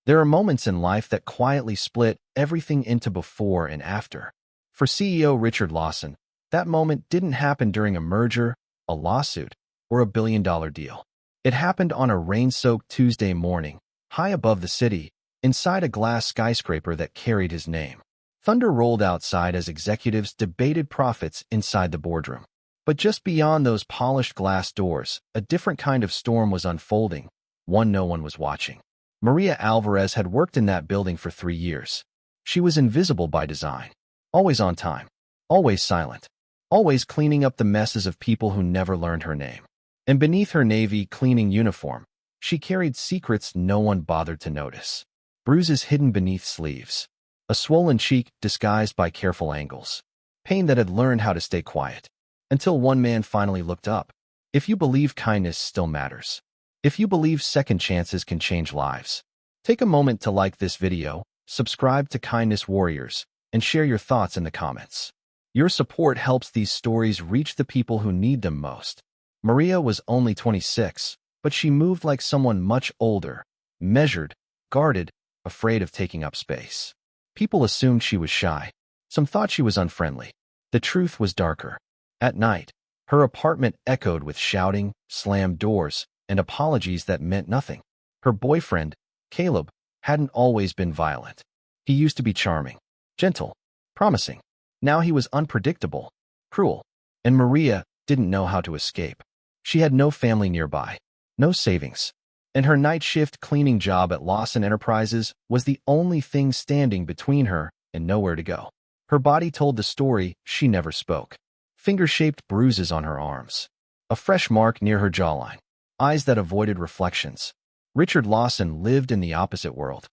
There are moments in life that quietly split everything into before and after. For CEO Richard Lawson, that moment didn't happen during a merger, a lawsuit, or a billion-dollar deal. It happened on a rain-soaked Tuesday morning, high above the city, inside a glass skyscraper that carried his name. Thunder rolled outside as executives debated profits inside the boardroom. But just beyond those polished glass doors, a different kind of storm was unfolding, one no one was watching. Maria Alvarez had worked in that building for 3 years. She was invisible by design, always on time, always silent, always cleaning up the messes of people who never learned her name. And beneath her navy cleaning uniform, she carried secrets no one bothered to notice. Bruises hidden beneath sleeves, a swollen cheek disguised by careful angles, pain that had learned how to stay quiet. Until one man finally looked up. If you believe kindness still matters, if you believe second chances can change lives, take a moment to like this video, subscribe to Kindness Warriors, and share your thoughts in the comments. Your support helps these stories reach the people who need them most. Maria was only 26, but she moved like someone much older, measured, guarded, afraid of taking up space. People assumed she was shy. Some thought she was unfriendly. The truth was darker. At night, her apartment echoed with shouting, slammed doors, and apologies that meant nothing. Her boyfriend, Caleb, hadn't always been violent. He used to be charming, gentle, promising. Now he was unpredictable, cruel, and Maria didn't know how to escape. She had no family nearby, no savings, and her night shift cleaning job at Lawson Enterprises was the only thing standing between her and nowhere to go. Her body told the story she never spoke. Finger-shaped bruises on her arms, a fresh mark near her jawline, eyes that avoided reflections. Richard Lawson lived in the opposite world.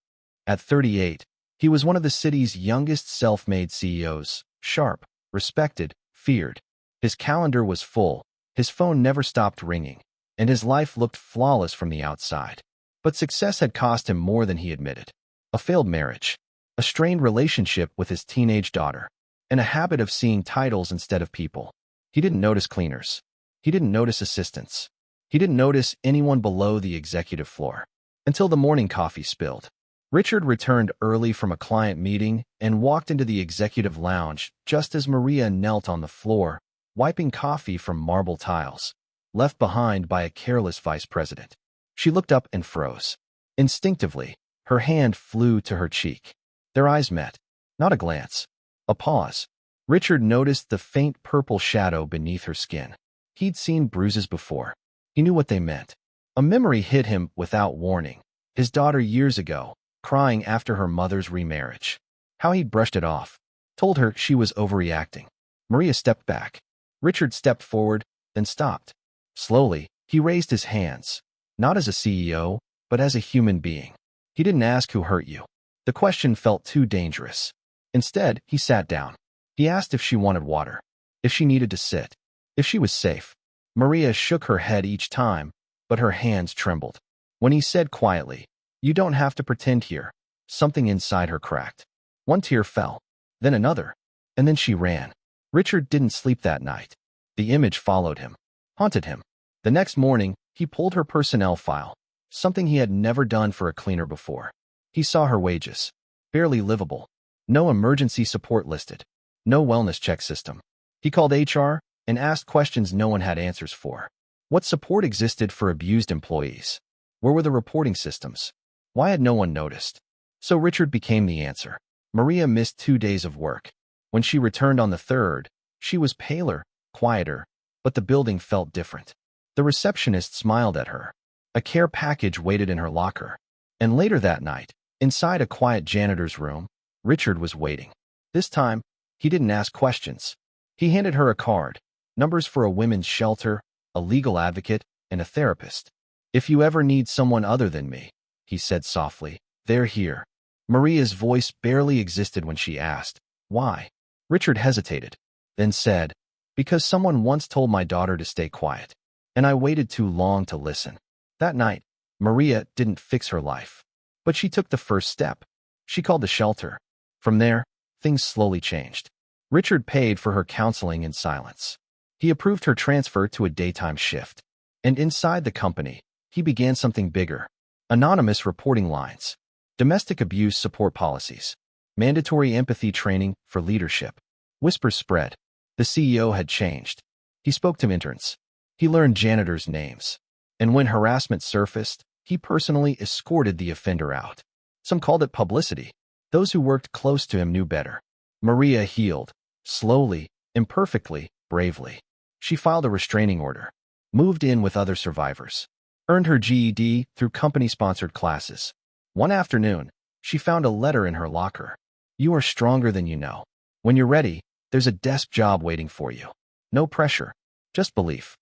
At 38, he was one of the city's youngest self-made CEOs, sharp, respected, feared. His calendar was full, his phone never stopped ringing, and his life looked flawless from the outside. But success had cost him more than he admitted. A failed marriage, a strained relationship with his teenage daughter, and a habit of seeing titles instead of people. He didn't notice cleaners. He didn't notice assistants. He didn't notice anyone below the executive floor. Until the morning coffee spilled. Richard returned early from a client meeting and walked into the executive lounge just as Maria knelt on the floor, wiping coffee from marble tiles, left behind by a careless vice president. She looked up and froze. Instinctively, her hand flew to her cheek. Their eyes met. Not a glance. A pause. Richard noticed the faint purple shadow beneath her skin. He'd seen bruises before. He knew what they meant. A memory hit him without warning. His daughter years ago, crying after her mother's remarriage. How he'd brushed it off. Told her she was overreacting. Maria stepped back. Richard stepped forward, then stopped. Slowly, he raised his hands. Not as a CEO, but as a human being. He didn't ask who hurt you. The question felt too dangerous. Instead, he sat down. He asked if she wanted water, if she needed to sit, if she was safe. Maria shook her head each time, but her hands trembled. When he said quietly, "You don't have to pretend here," something inside her cracked. One tear fell, then another, and then she ran. Richard didn't sleep that night. The image followed him, haunted him. The next morning, he pulled her personnel file, something he had never done for a cleaner before. He saw her wages, barely livable. No emergency support listed. No wellness check system. He called HR and asked questions no one had answers for. What support existed for abused employees? Where were the reporting systems? Why had no one noticed? So Richard became the answer. Maria missed 2 days of work. When she returned on the third, she was paler, quieter, but the building felt different. The receptionist smiled at her. A care package waited in her locker. And later that night, inside a quiet janitor's room, Richard was waiting. This time, he didn't ask questions. He handed her a card, numbers for a women's shelter, a legal advocate, and a therapist. "If you ever need someone other than me," he said softly, "they're here." Maria's voice barely existed when she asked, "Why?" Richard hesitated, then said, "Because someone once told my daughter to stay quiet, and I waited too long to listen." That night, Maria didn't fix her life, but she took the first step. She called the shelter. From there, things slowly changed. Richard paid for her counseling in silence. He approved her transfer to a daytime shift. And inside the company, he began something bigger. Anonymous reporting lines. Domestic abuse support policies. Mandatory empathy training for leadership. Whispers spread. The CEO had changed. He spoke to interns. He learned janitors' names. And when harassment surfaced, he personally escorted the offender out. Some called it publicity. Those who worked close to him knew better. Maria healed. Slowly, imperfectly, bravely. She filed a restraining order. Moved in with other survivors. Earned her GED through company-sponsored classes. One afternoon, she found a letter in her locker. You are stronger than you know. When you're ready, there's a desk job waiting for you. No pressure, just belief.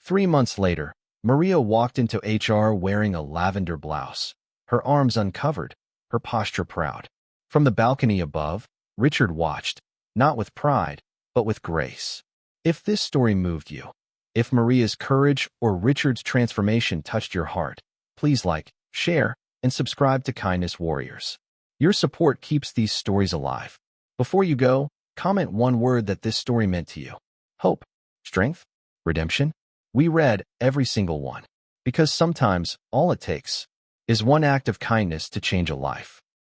3 months later, Maria walked into HR wearing a lavender blouse, her arms uncovered, her posture proud. From the balcony above, Richard watched, not with pride, but with grace. If this story moved you, if Maria's courage or Richard's transformation touched your heart, please like, share, and subscribe to Kindness Warriors. Your support keeps these stories alive. Before you go, comment one word that this story meant to you. Hope, strength, redemption. We read every single one, because sometimes all it takes is one act of kindness to change a life.